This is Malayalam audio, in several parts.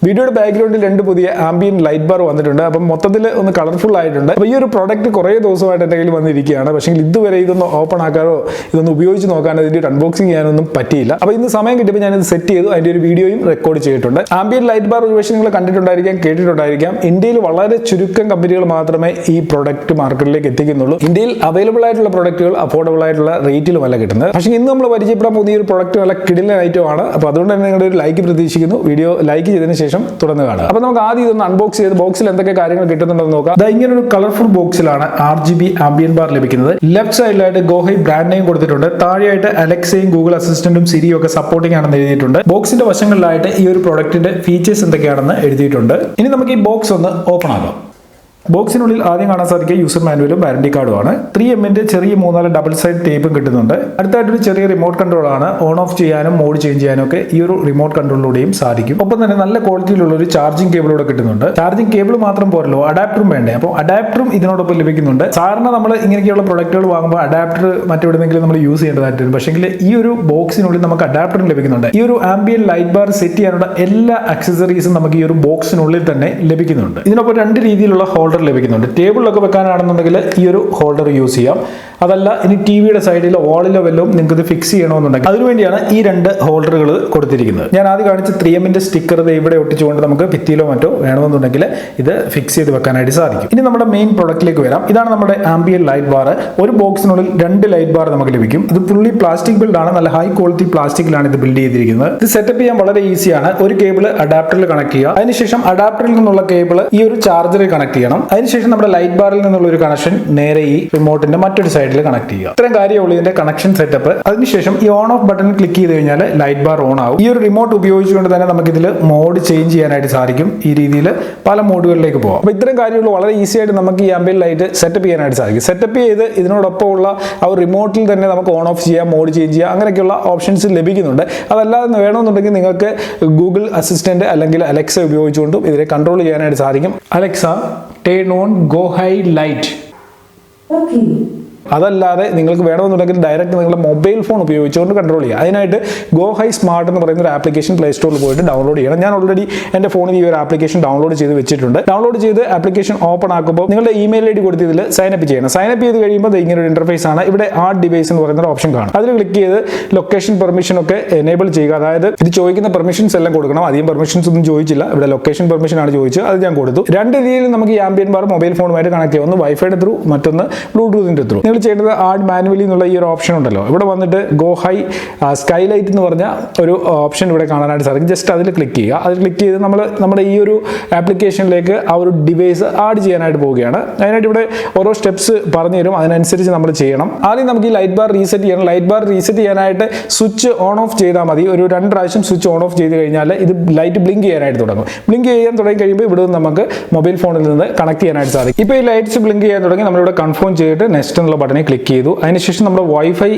വീഡിയോയുടെ ബാക്ക്ഗ്രൗണ്ടിൽ 2 പുതിയ ആംബിയൻ ലൈറ്റ് ബാർ വന്നിട്ടുണ്ട്. അപ്പം മൊത്തത്തിൽ ഒന്ന് കളർഫുൾ ആയിട്ടുണ്ട്. അപ്പോൾ ഈ ഒരു പ്രോഡക്റ്റ് കുറേ ദിവസമായിട്ട് എൻ്റെ കയ്യിൽ വന്നിരിക്കുകയാണ്. പക്ഷേ ഇതുവരെ ഇതൊന്ന് ഓപ്പൺ ആക്കാനോ ഇതൊന്ന് ഉപയോഗിച്ച് നോക്കാനോ ഇതിൻ്റെ ഒരു അൺബോക്സിംഗ് ചെയ്യാനൊന്നും പറ്റിയില്ല. അപ്പോൾ ഇന്ന് സമയം കിട്ടിയപ്പോൾ ഞാനിത് സെറ്റ് ചെയ്തു. അതിൻ്റെ ഒരു വീഡിയോയും റെക്കോർഡ് ചെയ്തിട്ടുണ്ട്. ആംബിയൻ ലൈറ്റ് ബാർ ഒരു പക്ഷേ നിങ്ങൾ കണ്ടിട്ടുണ്ടായിരിക്കാം, കേട്ടിട്ടുണ്ടായിരിക്കാം. ഇന്ത്യയിൽ വളരെ ചുരുക്കം കമ്പനികൾ മാത്രമേ ഈ പ്രോഡക്റ്റ് മാർക്കറ്റിലേക്ക് എത്തിക്കുന്നുള്ളൂ. ഇന്ത്യയിൽ അവൈലബിൾ ആയിട്ടുള്ള പ്രോഡക്റ്റുകൾ അഫോർഡബിൾ ആയിട്ടുള്ള റേറ്റിലുമല്ല കിട്ടുന്നത്. പക്ഷേ ഇന്ന് നമ്മൾ പരിചയപ്പെടാൻ പോകുന്ന ഈ ഒരു പ്രോഡക്റ്റ് നല്ല കിടിലൻ ഐറ്റമാണ്. അപ്പോൾ അതുകൊണ്ട് തന്നെ നിങ്ങളുടെ ഒരു ലൈക്ക് പ്രതീക്ഷിക്കുന്നു. വീഡിയോ ലൈക്ക് ചെയ്തതിന് ശേഷം തുടർന്ന് കാണുക. അപ്പോൾ നമുക്ക് ആദ്യം ഇതൊന്ന് അൺബോക്സ് ചെയ്ത് ബോക്സിൽ എന്തൊക്കെ കാര്യങ്ങൾ കിട്ടുന്നുണ്ടെന്ന് നോക്കാം. ഇങ്ങനെ ഒരു കളർഫുൾ ബോക്സിലാണ് RGB ആംബിയൻ ബാർ ലഭിക്കുന്നത്. ലെഫ്റ്റ് സൈഡിലായിട്ട് ഗോഹൈ ബ്രാൻഡ് നെയിം കൊടുത്തിട്ടുണ്ട്. താഴെയായിട്ട് അലക്സയും ഗൂഗിൾ അസിസ്റ്റന്റും സിരിയും ഒക്കെ സപ്പോർട്ടിംഗ് ആണെന്ന് എഴുതിയിട്ടുണ്ട്. ബോക്സിന്റെ വശങ്ങളിലായിട്ട് ഈ ഒരു പ്രോഡക്റ്റിന്റെ ഫീച്ചേഴ്സ് എന്തൊക്കെയാണെന്ന് എഴുതിയിട്ടുണ്ട്. ഇനി നമുക്ക് ഈ ബോക്സ് ഒന്ന് ഓപ്പൺ ആക്കാം. ബോക്സിനുള്ളിൽ ആദ്യം കാണാൻ സാധിക്കുക യൂസർ മാനുവലും വാറന്റി കാർഡുമാണ്. 3mm ചെറിയ 3 ഡബിൾ സൈഡ് ടേപ്പും കിട്ടുന്നുണ്ട്. അടുത്തായിട്ടൊരു ചെറിയ റിമോട്ട് കൺട്രോളാണ്. ഓൺ ഓഫ് ചെയ്യാനും മോഡ് ചേഞ്ച് ചെയ്യാനും ഒക്കെ ഈ ഒരു റിമോട്ട് കൺട്രോളിലൂടെയും സാധിക്കും. ഒപ്പം തന്നെ നല്ല ക്വാളിറ്റിയിലുള്ള ഒരു ചാർജിംഗ് കേബിളൂടെ കിട്ടുന്നുണ്ട്. ചാർജിംഗ് കേബിൾ മാത്രം പോരല്ലോ, അഡാപ്റ്ററും വേണ്ടേ. അപ്പോൾ അഡാപ്റ്ററും ഇതിനോടൊപ്പം ലഭിക്കുന്നുണ്ട്. സാധാരണ നമ്മൾ ഇങ്ങനെയൊക്കെയുള്ള പ്രൊഡക്റ്റുകൾ വാങ്ങുമ്പോൾ അഡാപ്റ്റർ മറ്റെവിടെയെങ്കിലും നമ്മൾ യൂസ് ചെയ്യേണ്ടതായിട്ട് വരും. പക്ഷേ ഈ ഒരു ബോക്സിനുള്ളിൽ നമുക്ക് അഡാപ്റ്ററും ലഭിക്കുന്നുണ്ട്. ഈ ഒരു ആംബിയൻ ലൈറ്റ് ബാർ സെറ്റ് ചെയ്യാനുള്ള എല്ലാ അക്സസറീസും നമുക്ക് ഈ ഒരു ബോക്സിനുള്ളിൽ തന്നെ ലഭിക്കുന്നുണ്ട്. ഇതിനൊപ്പം 2 രീതിയിലുള്ള ഹോൾഡർ ലഭിക്കുന്നുണ്ട്. ടേബിളിലൊക്കെ വെക്കാനാണെന്നുണ്ടെങ്കിൽ ഈ ഒരു ഹോൾഡർ യൂസ് ചെയ്യാം. അതല്ല ഇനി ടിവിയുടെ സൈഡിലോ വാളിലോ വല്ലതും നിങ്ങൾക്ക് ഇത് ഫിക്സ് ചെയ്യണമെന്നുണ്ടെങ്കിൽ അതിനുവേണ്ടിയാണ് ഈ 2 ഹോൾഡറുകൾ കൊടുത്തിരിക്കുന്നത്. ഞാൻ ആദ്യം കാണിച്ച 3M സ്റ്റിക്കർ ഇവിടെ ഒട്ടിച്ചുകൊണ്ട് നമുക്ക് ഭിത്തിയിലോ മറ്റോ വേണമെന്നുണ്ടെങ്കിൽ ഇത് ഫിക്സ് ചെയ്ത് വെക്കാനായിട്ട് സാധിക്കും. ഇനി നമ്മുടെ മെയിൻ പ്രൊഡക്റ്റിലേക്ക് വരാം. ഇതാണ് നമ്മുടെ ആംബിയൻ ലൈറ്റ് ബാർ. ഒരു ബോക്സിനുള്ളിൽ 2 ലൈറ്റ് ബാർ നമുക്ക് ലഭിക്കും. ഇത് ഫുള്ളി പ്ലാസ്റ്റിക് ബിൽഡ് ആണ്. നല്ല ഹൈ ക്വാളിറ്റി പ്ലാസ്റ്റിക്കിലാണ് ഇത് ബിൽഡ് ചെയ്തിരിക്കുന്നത്. ഇത് സെറ്റപ്പ് ചെയ്യാൻ വളരെ ഈസിയാണ്. ഒരു കേബിൾ അഡാപ്റ്ററിൽ കണക്ട് ചെയ്യുക. അതിനുശേഷം അഡാപ്റ്ററിൽ നിന്നുള്ള കേബിൾ ഈ ഒരു ചാർജറിൽ കണക്ട് ചെയ്യണം. അതിനുശേഷം നമ്മുടെ ലൈറ്റ് ബാറിൽ നിന്നുള്ള ഒരു കണക്ഷൻ നേരെ ഈ റിമോട്ടിന്റെ മറ്റൊരു സൈഡിൽ കണക്ട് ചെയ്യുക. ഇത്രയും കാര്യമുള്ളൂ ഇതിന്റെ കണക്ഷൻ സെറ്റപ്പ്. അതിനുശേഷം ഈ ഓൺ ഓഫ് ബട്ടൺ ക്ലിക്ക് ചെയ്ത് കഴിഞ്ഞാൽ ലൈറ്റ് ബാർ ഓൺ ആവും. ഈ ഒരു റിമോട്ട് ഉപയോഗിച്ചുകൊണ്ട് തന്നെ നമുക്ക് ഇതിൽ മോഡ് ചേഞ്ച് ചെയ്യാനായിട്ട് സാധിക്കും. ഈ രീതിയിൽ പല മോഡുകളിലേക്ക് പോകാം. അപ്പോൾ ഇത്രയും കാര്യങ്ങൾ വളരെ ഈസി ആയിട്ട് നമുക്ക് ഈ ആംബിയൻ ലൈറ്റ് സെറ്റപ്പ് ചെയ്യാനായിട്ട് സാധിക്കും. സെറ്റപ്പ് ചെയ്ത് ഇതിനോടൊപ്പമുള്ള ആ ഒരു റിമോട്ടിൽ തന്നെ നമുക്ക് ഓൺ ഓഫ് ചെയ്യാം, മോഡ് ചേഞ്ച് ചെയ്യാം, അങ്ങനെയൊക്കെയുള്ള ഓപ്ഷൻസ് ലഭിക്കുന്നുണ്ട്. അതല്ലാതെ വേണമെന്നുണ്ടെങ്കിൽ നിങ്ങൾക്ക് ഗൂഗിൾ അസിസ്റ്റന്റ് അല്ലെങ്കിൽ അലക്സ ഉപയോഗിച്ചുകൊണ്ടും ഇതിനെ കൺട്രോൾ ചെയ്യാനായിട്ട് സാധിക്കും. അലക്സ ടേൺ ഓൺ ഗോഹൈ ലൈറ്റ്. അതല്ലാതെ നിങ്ങൾക്ക് വേണമെന്നുണ്ടെങ്കിൽ ഡയറക്റ്റ് നിങ്ങളുടെ മൊബൈൽ ഫോൺ ഉപയോഗിച്ചുകൊണ്ട് കൺട്രോൾ ചെയ്യുക. അതിനായിട്ട് ഗോഹൈ സ്മാർട്ട് എന്ന് പറയുന്ന ഒരു ആപ്ലിക്കേഷൻ പ്ലേ സ്റ്റോറിൽ പോയിട്ട് ഡൗൺലോഡ് ചെയ്യണം. ഞാൻ ഓൾറെഡി എൻ്റെ ഫോണിൽ ഈ ഒരു ആപ്ലിക്കേഷൻ ഡൗൺലോഡ് ചെയ്ത് വെച്ചിട്ടുണ്ട്. ഡൗൺലോഡ് ചെയ്ത് ആപ്ലിക്കേഷൻ ഓപ്പൺ ആക്കുമ്പോൾ നിങ്ങളുടെ ഇമെയിൽ ID കൊടുത്ത് ഇതിൽ സൈനപ്പ് ചെയ്യണം. സൈനപ്പ് ചെയ്ത് കഴിയുമ്പോൾ ഇങ്ങനെ ഒരു ഇന്റർഫേസ് ആണ്. ഇവിടെ ആഡ് ഡിവൈസ് എന്ന് പറയുന്ന ഒരു ഓപ്ഷൻ കാണും. അതിൽ ക്ലിക്ക് ചെയ്ത് ലൊക്കേഷൻ പെർമിഷൻ ഒക്കെ എനേബിൾ ചെയ്യുക. അതായത് ഇത് ചോദിക്കുന്ന പെർമിഷൻസ് എല്ലാം കൊടുക്കണം. അധികം പെർമിഷൻസ് ഒന്നും ചോദിച്ചില്ല. ഇവിടെ ലൊക്കേഷൻ പെർമിഷൻ ആണ് ചോദിച്ചത്. അത് ഞാൻ കൊടുത്തു. 2 രീതിയിൽ നമുക്ക് ഈ ആംബിയൻ ബാർ മൊബൈൽ ഫോണുമായിട്ട് കണക്ട് ചെയ്യാം. ഒന്ന് വൈഫൈയുടെ ത്രൂ, മറ്റൊന്ന് ബ്ലൂടൂത്തിന്റെ ത്രൂ. ചെയ്യേണ്ടത് ആഡ് മാനുവലി എന്നുള്ള ഈ ഒരു ഓപ്ഷൻ ഉണ്ടല്ലോ. ഇവിടെ വന്നിട്ട് ഗോഹൈ സ്കൈലൈറ്റ് എന്ന് പറഞ്ഞ ഒരു ഓപ്ഷൻ ഇവിടെ കാണാനായിട്ട് സാധിക്കും. ജസ്റ്റ് അതിൽ ക്ലിക്ക് ചെയ്യുക. അതിൽ ക്ലിക്ക് ചെയ്ത് നമ്മൾ നമ്മുടെ ഈ ഒരു ആപ്ലിക്കേഷനിലേക്ക് ആ ഒരു ഡിവൈസ് ആഡ് ചെയ്യാനായിട്ട് പോവുകയാണ്. അതിനായിട്ട് ഇവിടെ ഓരോ സ്റ്റെപ്സ് പറഞ്ഞു തരും. അതിനനുസരിച്ച് നമ്മൾ ചെയ്യണം. ആദ്യം നമുക്ക് ഈ ലൈറ്റ് ബാർ റീസെറ്റ് ചെയ്യണം. ലൈറ്റ് ബാർ റീസെറ്റ് ചെയ്യാനായിട്ട് സ്വിച്ച് ഓൺ ഓഫ് ചെയ്താൽ മതി. ഒരു 2 പ്രാവശ്യം സ്വിച്ച് ഓൺ ഓഫ് ചെയ്ത് കഴിഞ്ഞാൽ ഇത് ലൈറ്റ് ബ്ലിങ്ക് ചെയ്യാനായിട്ട് തുടങ്ങും. ബ്ലിങ്ക് ചെയ്യാൻ തുടങ്ങി കഴിയുമ്പോൾ ഇവിടെ നിന്ന് നമുക്ക് മൊബൈൽ ഫോണിൽ നിന്ന് കണക്ട് ചെയ്യാനായിട്ട് സാധിക്കും. ഇപ്പോൾ ഈ ലൈറ്റ്സ് ബ്ലിങ്ക് ചെയ്യാൻ തുടങ്ങി. നമ്മളിവിടെ കൺഫേം ചെയ്തിട്ട് നെക്സ്റ്റ് എന്നുള്ള ബട്ടണിൽ ക്ലിക്ക് ചെയ്തു. അതിനുശേഷം നമ്മുടെ വൈഫൈ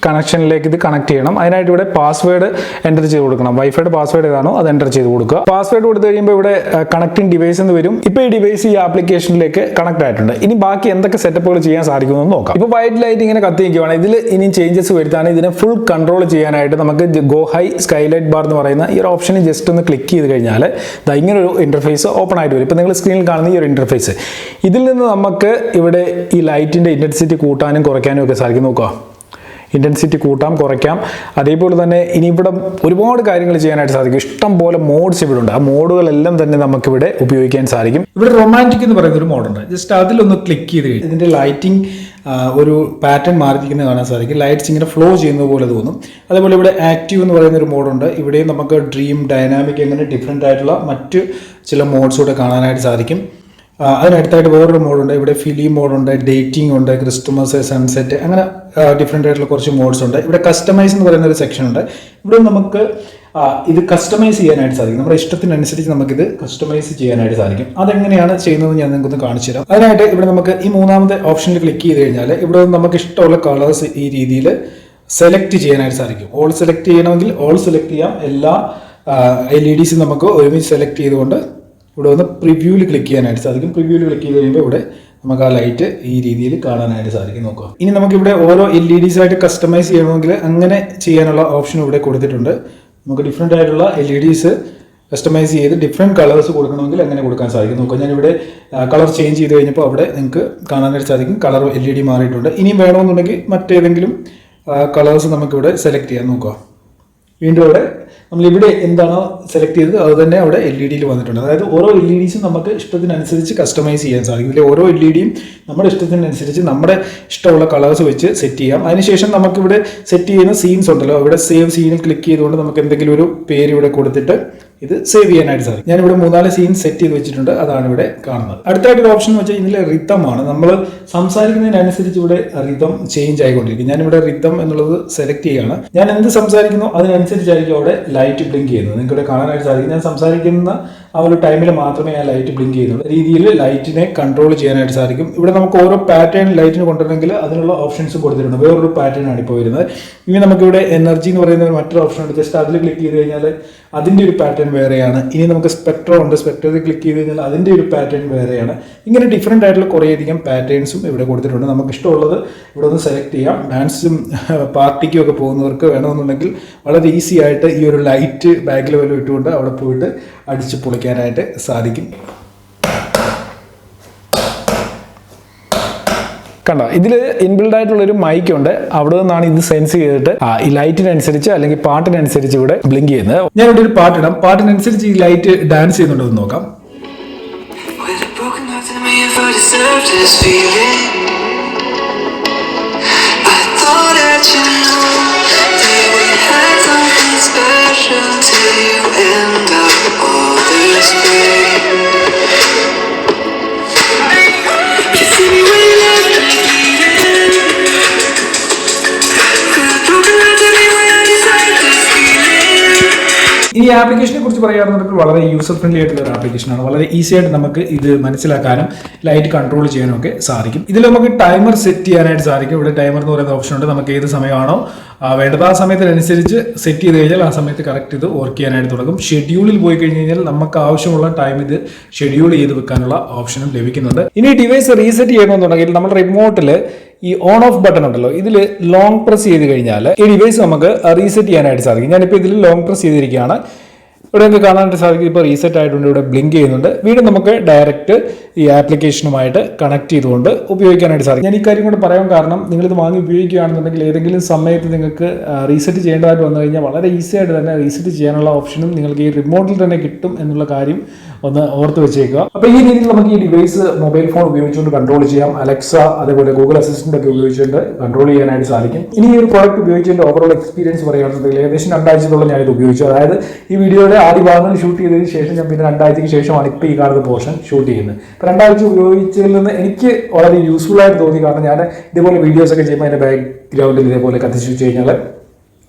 കണക്ഷനിലേക്ക് ഇത് കണക്ട് ചെയ്യണം. അതിനായിട്ട് ഇവിടെ പാസ്വേഡ് എൻ്റർ ചെയ്ത് കൊടുക്കണം. വൈഫൈയുടെ പാസ്വേഡ് ഏതാണോ അത് എൻ്റർ ചെയ്ത് കൊടുക്കുക. പാസ്വേഡ് കൊടുത്തു കഴിയുമ്പോൾ ഇവിടെ കണക്റ്റിംഗ് ഡിവൈസ് എന്ന് വരും. ഇപ്പോൾ ഈ ഡിവൈസ് ഈ ആപ്ലിക്കേഷനിലേക്ക് കണക്ട് ആയിട്ടുണ്ട്. ഇനി ബാക്കി എന്തൊക്കെ സെറ്റപ്പുകൾ ചെയ്യാൻ സാധിക്കുമെന്ന് നോക്കാം. ഇപ്പോൾ വൈറ്റ് ലൈറ്റ് ഇങ്ങനെ കത്തിയിരിക്കുകയാണ്. ഇതിൽ ഇനി ചേഞ്ചസ് വരുത്താൻ ഇതിനെ ഫുൾ കൺട്രോൾ ചെയ്യാനായിട്ട് നമുക്ക് ഗോഹൈ സ്കൈലൈറ്റ് ബാർ എന്ന് പറയുന്ന ഈ ഒരു ഓപ്ഷനിൽ ജസ്റ്റ് ഒന്ന് ക്ലിക്ക് ചെയ്ത് കഴിഞ്ഞാൽ ഇങ്ങനെ ഒരു ഇന്റർഫേസ് ഓപ്പൺ ആയിട്ട് വരും. ഇപ്പോൾ നിങ്ങൾ സ്ക്രീനിൽ കാണുന്ന ഈ ഒരു ഇന്റർഫേസ്, ഇതിൽ നിന്ന് നമുക്ക് ഇവിടെ ഈ ലൈറ്റിന്റെ ഇന്റൻസിറ്റി കൂട്ടാനും കുറയ്ക്കാനും ഒക്കെ സാധിക്കും. നോക്കുക, ഇന്റൻസിറ്റി കൂട്ടാം, കുറയ്ക്കാം. അതേപോലെ തന്നെ ഇനി ഇവിടെ ഒരുപാട് കാര്യങ്ങൾ ചെയ്യാനായിട്ട് സാധിക്കും. ഇഷ്ടം പോലെ മോഡ്സ് ഇവിടെ ഉണ്ട്. ആ മോഡുകളെല്ലാം തന്നെ നമുക്കിവിടെ ഉപയോഗിക്കാൻ സാധിക്കും. ഇവിടെ റൊമാൻറ്റിക് എന്ന് പറയുന്ന ഒരു മോഡുണ്ട്. ജസ്റ്റ് അതിലൊന്ന് ക്ലിക്ക് ചെയ്ത് കഴിഞ്ഞാൽ ഇതിൻ്റെ ലൈറ്റിംഗ് ഒരു പാറ്റേൺ മാറിയിരിക്കുന്നത് കാണാൻ സാധിക്കും. ലൈറ്റ്സ് ഇങ്ങനെ ഫ്ലോ ചെയ്യുന്നത് പോലെ തോന്നും. അതേപോലെ ഇവിടെ ആക്റ്റീവ് എന്ന് പറയുന്ന ഒരു മോഡുണ്ട്. ഇവിടെയും നമുക്ക് ഡ്രീം, ഡൈനാമിക് അങ്ങനെ ഡിഫറെൻ്റ് ആയിട്ടുള്ള മറ്റ് ചില മോഡ്സ് കൂടെ കാണാനായിട്ട് സാധിക്കും. അതിനടുത്തായിട്ട് വേറൊരു മോഡുണ്ട്. ഇവിടെ ഫിലിം മോഡുണ്ട്, ഡേറ്റിംഗ് ഉണ്ട്, ക്രിസ്തുമസ്, സൺസെറ്റ്, അങ്ങനെ ഡിഫറെൻ്റ് ആയിട്ടുള്ള കുറച്ച് മോഡ്സ് ഉണ്ട്. ഇവിടെ കസ്റ്റമൈസ് എന്ന് പറയുന്ന ഒരു സെക്ഷൻ ഉണ്ട്. ഇവിടെ നമുക്ക് ഇത് കസ്റ്റമൈസ് ചെയ്യാനായിട്ട് സാധിക്കും. നമ്മുടെ ഇഷ്ടത്തിനനുസരിച്ച് നമുക്കിത് കസ്റ്റമൈസ് ചെയ്യാനായിട്ട് സാധിക്കും. അതെങ്ങനെയാണ് ചെയ്യുന്നത് ഞാൻ നിങ്ങൾക്കൊന്ന് കാണിച്ചു തരാം. അതിനായിട്ട് ഇവിടെ നമുക്ക് ഈ 3ാമത്തെ ഓപ്ഷനിൽ ക്ലിക്ക് ചെയ്ത് കഴിഞ്ഞാൽ ഇവിടെ നമുക്ക് ഇഷ്ടമുള്ള കളേഴ്സ് ഈ രീതിയിൽ സെലക്ട് ചെയ്യാനായിട്ട് സാധിക്കും. ഓൾ സെലക്ട് ചെയ്യണമെങ്കിൽ ഓൾ സെലക്ട് ചെയ്യാം. എല്ലാ LEDs നമുക്ക് ഒരുമിച്ച് സെലക്ട് ചെയ്തുകൊണ്ട് ഇവിടെ വന്ന് പ്രിവ്യൂവിൽ ക്ലിക്ക് ചെയ്യാനായിട്ട് സാധിക്കും. പ്രിവ്യൂവിൽ ക്ലിക്ക് ചെയ്ത് കഴിയുമ്പോൾ ഇവിടെ നമുക്ക് ആ ലൈറ്റ് ഈ രീതിയിൽ കാണാനായിട്ട് സാധിക്കും. നോക്കുക, ഇനി നമുക്കിവിടെ ഓരോ LEDs ആയിട്ട് കസ്റ്റമൈസ് ചെയ്യണമെങ്കിൽ അങ്ങനെ ചെയ്യാനുള്ള ഓപ്ഷൻ ഇവിടെ കൊടുത്തിട്ടുണ്ട്. നമുക്ക് ഡിഫറെൻ്റ് ആയിട്ടുള്ള LEDs കസ്റ്റമൈസ് ചെയ്ത് ഡിഫറെൻറ്റ് കളേഴ്സ് കൊടുക്കണമെങ്കിൽ അങ്ങനെ കൊടുക്കാൻ സാധിക്കും. നോക്കുക, ഞാനിവിടെ കളർ ചേഞ്ച് ചെയ്ത് കഴിഞ്ഞപ്പോൾ അവിടെ നിങ്ങൾക്ക് കാണാനായിട്ട് സാധിക്കും കളർ LED മാറിയിട്ടുണ്ട്. ഇനിയും വേണമെന്നുണ്ടെങ്കിൽ മറ്റേതെങ്കിലും കളേഴ്സ് നമുക്കിവിടെ സെലക്ട് ചെയ്യാം. നോക്കുക, വീണ്ടും അവിടെ നമ്മളിവിടെ എന്താണോ സെലക്ട് ചെയ്തത് അത് തന്നെ അവിടെ LED വന്നിട്ടുണ്ട്. അതായത് ഓരോ LEDസും നമുക്ക് ഇഷ്ടത്തിനനുസരിച്ച് കസ്റ്റമൈസ് ചെയ്യാൻ സാധിക്കും. ഇതിലെ ഓരോ LEDയും നമ്മുടെ ഇഷ്ടത്തിനനുസരിച്ച് നമ്മുടെ ഇഷ്ടമുള്ള കളേഴ്സ് വെച്ച് സെറ്റ് ചെയ്യാം. അതിനുശേഷം നമുക്കിവിടെ സെറ്റ് ചെയ്യുന്ന സീൻസ് ഉണ്ടല്ലോ, ഇവിടെ സേവ് സീനിൽ ക്ലിക്ക് ചെയ്തുകൊണ്ട് നമുക്ക് എന്തെങ്കിലും ഒരു പേര് ഇവിടെ കൊടുത്തിട്ട് ഇത് സേവ് ചെയ്യാനായിട്ട് സാധിക്കും. ഞാനിവിടെ 3-4 സീൻ സെറ്റ് ചെയ്ത് വെച്ചിട്ടുണ്ട്, അതാണ് ഇവിടെ കാണുന്നത്. അടുത്തായിട്ടൊരു ഓപ്ഷൻ എന്ന് വെച്ചാൽ ഇതിലെ റിതമാണ്. നമ്മൾ സംസാരിക്കുന്നതിനനുസരിച്ച് ഇവിടെ റിതം ചേഞ്ച് ആയിക്കൊണ്ടിരിക്കും. ഞാനിവിടെ റിതം എന്നുള്ളത് സെലക്ട് ചെയ്യുകയാണ്. ഞാൻ എന്ത് സംസാരിക്കുന്നു അതിനനുസരിച്ചായിരിക്കും അവിടെ ലൈറ്റ് ബ്ലിങ്ക് ചെയ്യുന്നത്. നിങ്ങൾക്ക് ഇവിടെ കാണാനായിട്ട് സാധിക്കും. ഞാൻ സംസാരിക്കുന്ന ആ ഒരു ടൈമിൽ മാത്രമേ ആ ലൈറ്റ് ബ്ലിങ്ക് ചെയ്യുന്നുള്ളൂ. രീതിയിൽ ലൈറ്റിനെ കൺട്രോൾ ചെയ്യാനായിട്ട് സാധിക്കും. ഇവിടെ നമുക്ക് ഓരോ പാറ്റേൺ ലൈറ്റിന് കൊണ്ടുവരണമെങ്കിൽ അതിനുള്ള ഓപ്ഷൻസ് കൊടുത്തിട്ടുണ്ട്. വേറൊരു പാറ്റേൺ ആണ് ഇപ്പോൾ വരുന്നത്. ഇനി നമുക്കിവിടെ എനർജി എന്ന് പറയുന്ന മറ്റൊരു ഓപ്ഷൻ ഉണ്ട്. ജസ്റ്റ് അതിൽ ക്ലിക്ക് ചെയ്ത് കഴിഞ്ഞാൽ അതിൻ്റെ ഒരു പാറ്റേൺ വേറെയാണ്. ഇനി നമുക്ക് സ്പെക്ട്രം ഉണ്ട്, സ്പെക്ട്രത്തിൽ ക്ലിക്ക് ചെയ്ത് കഴിഞ്ഞാൽ അതിൻ്റെ ഒരു പാറ്റേൺ വേറെയാണ്. ഇങ്ങനെ ഡിഫറെൻ്റ് ആയിട്ടുള്ള കുറേയധികം പാറ്റേൺസും ഇവിടെ കൊടുത്തിട്ടുണ്ട്. നമുക്ക് ഇഷ്ടമുള്ളത് ഇവിടെ ഒന്ന് സെലക്ട് ചെയ്യാം. ഡാൻസും പാർട്ടിക്കും ഒക്കെ പോകുന്നവർക്ക് വേണമെന്നുണ്ടെങ്കിൽ വളരെ ഈസി ആയിട്ട് ഈ ഒരു ലൈറ്റ് ബാക്കിൽ വല്ലതും ഇട്ടുകൊണ്ട് അവിടെ പോയിട്ട് അടിച്ച് പൊളിക്കാനായിട്ട് സാധിക്കും. കണ്ടോ, ഇതിൽ ഇൻബിൽഡ് ആയിട്ടുള്ളൊരു മൈക്ക് ഉണ്ട്. അവിടെ നിന്നാണ് ഇത് സെൻസ് ചെയ്തിട്ട് ഈ ലൈറ്റിനനുസരിച്ച് അല്ലെങ്കിൽ പാട്ടിനനുസരിച്ച് ഇവിടെ ബ്ലിങ്ക് ചെയ്യുന്നത്. ഞാൻ ഇവിടെ ഒരു പാട്ടിടാം. പാട്ടിനനുസരിച്ച് ഈ ലൈറ്റ് ഡാൻസ് ചെയ്യുന്നുണ്ടോ എന്ന് നോക്കാം. ഈ ആപ്ലിക്കേഷനെ കുറിച്ച് പറയുകയാണെന്നുണ്ടെങ്കിൽ വളരെ യൂസർ ഫ്രണ്ട്ലി ആയിട്ടുള്ള ഒരു ആപ്ലിക്കേഷനാണ്. വളരെ ഈസി ആയിട്ട് നമുക്ക് ഇത് മനസ്സിലാക്കാനും ലൈറ്റ് കൺട്രോൾ ചെയ്യാനും ഒക്കെ സാധിക്കും. ഇതിൽ നമുക്ക് ടൈമർ സെറ്റ് ചെയ്യാനായിട്ട് സാധിക്കും. ഇവിടെ ടൈമർ എന്ന് പറയുന്ന ഓപ്ഷൻ ഉണ്ട്. നമുക്ക് ഏത് സമയമാണോ വേണ്ടത് ആ സമയത്തിനനുസരിച്ച് സെറ്റ് ചെയ്ത് കഴിഞ്ഞാൽ ആ സമയത്ത് കറക്റ്റ് ഇത് വർക്ക് ചെയ്യാനായിട്ട് തുടങ്ങും. ഷെഡ്യൂളിൽ പോയി കഴിഞ്ഞ് കഴിഞ്ഞാൽ നമുക്ക് ആവശ്യമുള്ള ടൈം ഇത് ഷെഡ്യൂൾ ചെയ്ത് വെക്കാനുള്ള ഓപ്ഷനും ലഭിക്കുന്നുണ്ട്. ഇനി ഡിവൈസ് റീസെറ്റ് ചെയ്യണമെന്നുണ്ടെങ്കിൽ നമ്മൾ റിമോട്ടിൽ ഈ ഓൺ ഓഫ് ബട്ടൺ ഉണ്ടല്ലോ, ഇതിൽ ലോങ് പ്രസ് ചെയ്ത് കഴിഞ്ഞാൽ ഈ ഡിവൈസ് നമുക്ക് റീസെറ്റ് ചെയ്യാനായിട്ട് സാധിക്കും. ഞാനിപ്പോൾ ഇതിൽ ലോങ് പ്രസ് ചെയ്തിരിക്കുകയാണ്. ഇവിടെ നിങ്ങൾക്ക് കാണാനായിട്ട് സാധിക്കും ഇപ്പോൾ റീസെറ്റ് ആയിട്ടുണ്ട്. ഇവിടെ ബ്ലിങ്ക് ചെയ്യുന്നുണ്ട്. വീണ്ടും നമുക്ക് ഡയറക്റ്റ് ഈ ആപ്ലിക്കേഷനുമായിട്ട് കണക്ട് ചെയ്തുകൊണ്ട് ഉപയോഗിക്കാനായിട്ട് സാധിക്കും. ഞാൻ ഈ കാര്യം കൂടെ പറയാൻ കാരണം, നിങ്ങളിത് വാങ്ങി ഉപയോഗിക്കുകയാണെന്നുണ്ടെങ്കിൽ ഏതെങ്കിലും സമയത്ത് നിങ്ങൾക്ക് റീസെറ്റ് ചെയ്യേണ്ടതായിട്ട് വന്നു കഴിഞ്ഞാൽ വളരെ ഈസി ആയിട്ട് തന്നെ റീസെറ്റ് ചെയ്യാനുള്ള ഓപ്ഷനും നിങ്ങൾക്ക് ഈ റിമോട്ടിൽ തന്നെ കിട്ടും എന്നുള്ള കാര്യം ഒന്ന് ഓർത്ത് വെച്ചേക്കുക. അപ്പോൾ ഈ രീതിയിൽ നമുക്ക് ഈ ഡിവൈസ് മൊബൈൽ ഫോൺ ഉപയോഗിച്ചുകൊണ്ട് കൺട്രോൾ ചെയ്യാം. അലക്സ അതേപോലെ ഗൂഗിൾ അസിസ്റ്റന്റ് ഒക്കെ ഉപയോഗിച്ചുകൊണ്ട് കൺട്രോൾ ചെയ്യാനായിട്ട് സാധിക്കും. ഇനി ഈ ഒരു പ്രോഡക്റ്റ് ഉപയോഗിച്ചതിന്റെ ഓവറോൾ എക്സ്പീരിയൻസ് പറയുകയാണെന്നുണ്ടെങ്കിൽ ഏകദേശം 2 ആഴ്ചത്തോളം ഞാനിത് ഉപയോഗിച്ചു. അതായത് ഈ വീഡിയോയുടെ ആദ്യ ഭാഗങ്ങൾ ഷൂട്ട് ചെയ്തതിന് ശേഷം ഞാൻ പിന്നെ 2 ആഴ്ചയ്ക്ക് ശേഷമാണ് ഇപ്പോൾ ഈ കാണുന്ന പോർഷൻ ഷൂട്ട് ചെയ്യുന്നത്. ഇപ്പോൾ 2 ആഴ്ച ഉപയോഗിച്ചതിൽ നിന്ന് എനിക്ക് വളരെ യൂസ്ഫുൾ ആയിട്ട് തോന്നി. കാരണം ഞാൻ ഇതേപോലെ വീഡിയോസ് ഒക്കെ ചെയ്യുമ്പോൾ അതിന്റെ ബാക്ക്ഗ്രൗണ്ടിൽ ഇതേപോലെ കത്തിച്ചു വെച്ച് കഴിഞ്ഞാൽ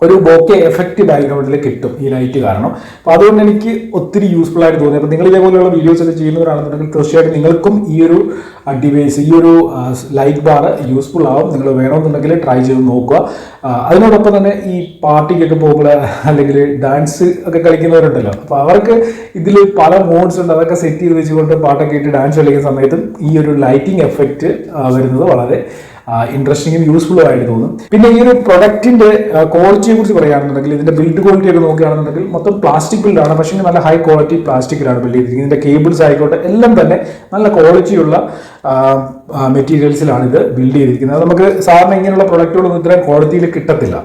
ഒരു ബോക്കെ എഫക്റ്റ് ബാക്ക്ഗ്രൗണ്ടിൽ കിട്ടും ഈ ലൈറ്റ് കാരണം. അപ്പോൾ അതുകൊണ്ട് എനിക്ക് ഒത്തിരി യൂസ്ഫുൾ ആയിട്ട് തോന്നി. അപ്പോൾ നിങ്ങൾ ഇതേപോലെയുള്ള വീഡിയോസ് ഒക്കെ ചെയ്യുന്നവരാണെന്നുണ്ടെങ്കിൽ തീർച്ചയായിട്ടും നിങ്ങൾക്കും ഈ ഒരു ഡിവൈസ്, ഈ ഒരു ലൈറ്റ് ബാർ യൂസ്ഫുൾ ആവും. നിങ്ങൾ വേണമെന്നുണ്ടെങ്കിൽ ട്രൈ ചെയ്ത് നോക്കുക. അതിനോടൊപ്പം തന്നെ ഈ പാർട്ടിക്കൊക്കെ പോകുമ്പോൾ അല്ലെങ്കിൽ ഡാൻസ് ഒക്കെ കളിക്കുന്നവരുണ്ടല്ലോ, അപ്പോൾ അവർക്ക് ഇതിൽ പല മോഡ്സ് ഉണ്ട്. അതൊക്കെ സെറ്റ് ചെയ്ത് വെച്ചുകൊണ്ട് പാട്ടൊക്കെ ഇട്ട് ഡാൻസ് കളിക്കുന്ന സമയത്തും ഈ ഒരു ലൈറ്റിംഗ് എഫക്റ്റ് വരുന്നത് വളരെ ഇൻട്രസ്റ്റിംഗും യൂസ്ഫുള്ളും ആയിട്ട് തോന്നും. പിന്നെ ഈ ഒരു പ്രൊഡക്റ്റിന്റെ ക്വാളിറ്റിയെ കുറിച്ച് പറയുകയാണെന്നുണ്ടെങ്കിൽ ഇതിന്റെ ബിൽഡ് ക്വാളിറ്റി ഒക്കെ നോക്കുകയാണെന്നുണ്ടെങ്കിൽ മൊത്തം പ്ലാസ്റ്റിക് ബിൽഡാണ്. പക്ഷേ നല്ല ഹൈ ക്വാളിറ്റി പ്ലാസ്റ്റിക്കിലാണ് ബിൽഡ് ചെയ്തിരിക്കുന്നത്. ഇതിന്റെ കേബിൾസ് ആയിക്കോട്ടെ എല്ലാം തന്നെ നല്ല ക്വാളിറ്റിയുള്ള മെറ്റീരിയൽസിലാണ് ഇത് ബിൽഡ് ചെയ്തിരിക്കുന്നത്. നമുക്ക് സാധാരണ ഇങ്ങനെയുള്ള പ്രൊഡക്റ്റുകളൊന്നും ഇത്രയും ക്വാളിറ്റിയിൽ കിട്ടത്തില്ല.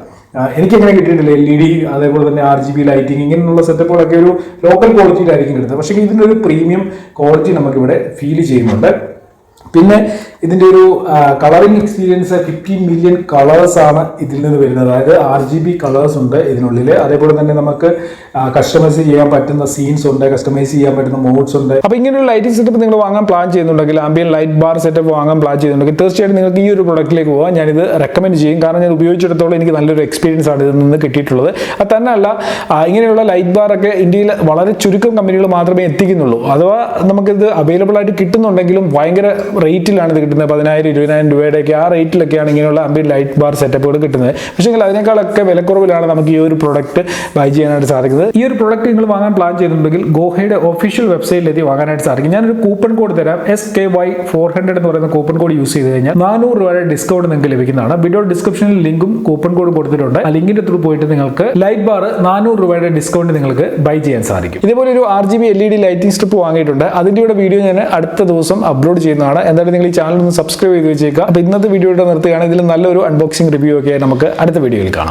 എനിക്കങ്ങനെ കിട്ടിയിട്ടില്ല. LED അതേപോലെ തന്നെ RGB ലൈറ്റിംഗ് ഇങ്ങനെയുള്ള സെറ്റപ്പുകളൊക്കെ ഒരു ലോക്കൽ ക്വാളിറ്റിയിലായിരിക്കും കിട്ടുന്നത്. പക്ഷേ ഇതിൻ്റെ ഒരു പ്രീമിയം ക്വാളിറ്റി നമുക്കിവിടെ ഫീൽ ചെയ്യുന്നുണ്ട്. പിന്നെ ഇതിൻ്റെ ഒരു കളറിംഗ് എക്സ്പീരിയൻസ് 15 മില്യൺ കളേഴ്സ് ആണ് ഇതിൽ നിന്ന് വരുന്നത്. അതായത് RGB കളേഴ്സ് ഉണ്ട് ഇതിനുള്ളിൽ. അതേപോലെ തന്നെ നമുക്ക് കസ്റ്റമൈസ് ചെയ്യാൻ പറ്റുന്ന സീൻസ് ഉണ്ട്, കസ്റ്റമൈസ് ചെയ്യാൻ പറ്റുന്ന മോഡ്സ് ഉണ്ട്. അപ്പോൾ ഇങ്ങനെയുള്ള ലൈറ്റിംഗ് സെറ്റപ്പ് നിങ്ങൾ വാങ്ങാൻ പ്ലാൻ ചെയ്യുന്നുണ്ടെങ്കിൽ, ആംബിയൻ ലൈറ്റ് ബാർ സെറ്റപ്പ് വാങ്ങാൻ പ്ലാൻ ചെയ്യുന്നുണ്ടെങ്കിൽ തീർച്ചയായിട്ടും നിങ്ങൾക്ക് ഈ ഒരു പ്രൊഡക്റ്റിലേക്ക് പോകാൻ ഞാനിത് റെക്കമെൻഡ് ചെയ്യും. കാരണം ഞാൻ ഉപയോഗിച്ചിടത്തോളം എനിക്ക് നല്ലൊരു എക്സ്പീരിയൻസ് ആണ് ഇതിൽ നിന്ന് കിട്ടിയിട്ടുള്ളത്. അത് തന്നെയല്ല, ഇങ്ങനെയുള്ള ലൈറ്റ് ബാറൊക്കെ ഇന്ത്യയിൽ വളരെ ചുരുക്കം കമ്പനികൾ മാത്രമേ എത്തിക്കുന്നുള്ളൂ. അഥവാ നമുക്കിത് അവൈലബിൾ ആയിട്ട് കിട്ടുന്നുണ്ടെങ്കിലും ഭയങ്കര റേറ്റിലാണ് ഇത് കിട്ടുന്നത്. 10,000-20,000 രൂപയുടെയൊക്കെ ആ റേറ്റിലൊക്കെയാണ് ഇങ്ങനെയുള്ള ആംബിയന്റ് ലൈറ്റ് ബാർ സെറ്റപ്പുകൾ കിട്ടുന്നത്. പക്ഷേ അതിനേക്കാളൊക്കെ വിലക്കുറവിലാണ് നമുക്ക് ഈ ഒരു പ്രൊഡക്റ്റ് ബൈ ചെയ്യാനായിട്ട് സാധിക്കുന്നത്. ഈ ഒരു പ്രൊഡക്റ്റ് നിങ്ങൾ വാങ്ങാൻ പ്ലാൻ ചെയ്യുന്നുണ്ടെങ്കിൽ ഗോഹയുടെ ഒഫീഷ്യൽ വെബ്സൈറ്റിലെത്തി വാങ്ങാനായിട്ട് സാധിക്കും. ഞാനൊരു കൂപ്പൺ കോഡ് തരാം. SKY400 എന്ന് പറയുന്ന കൂപ്പൺ കോഡ് യൂസ് ചെയ്ത് കഴിഞ്ഞാൽ 400 രൂപയുടെ ഡിസ്കൗണ്ട് നിങ്ങൾക്ക് ലഭിക്കുന്നതാണ്. വീഡിയോ ഡിസ്ക്രിപ്ഷനിൽ ലിങ്കും കൂപ്പൺ കോഡും കൊടുത്തിട്ടുണ്ട്. ആ ലിങ്കിന്റെ ത്രൂ പോയിട്ട് നിങ്ങൾക്ക് ലൈറ്റ് ബാർ 400 രൂപയുടെ ഡിസ്കൗണ്ട് നിങ്ങൾക്ക് ബൈ ചെയ്യാൻ സാധിക്കും. ഇതേപോലെ ഒരു RGB LED ലൈറ്റിംഗ് സ്ട്രിപ്പ് വാങ്ങിയിട്ടുണ്ട്. അതിന്റെ വീഡിയോ ഞാൻ അടുത്ത ദിവസം അപ്ലോഡ് ചെയ്യുന്നതാണ്. എന്തായാലും നിങ്ങൾ ഈ ചാനൽ ഒന്ന് സബ്സ്ക്രൈബ് ചെയ്ത് വെച്ചേക്കുക. അപ്പോൾ ഇന്നത്തെ വീഡിയോ നിർത്തുകയാണ്. ഇതിൽ നല്ലൊരു അൺബോക്സിംഗ് റിവ്യൂ ഒക്കെ നമുക്ക് അടുത്ത വീഡിയോയിൽ കാണാം.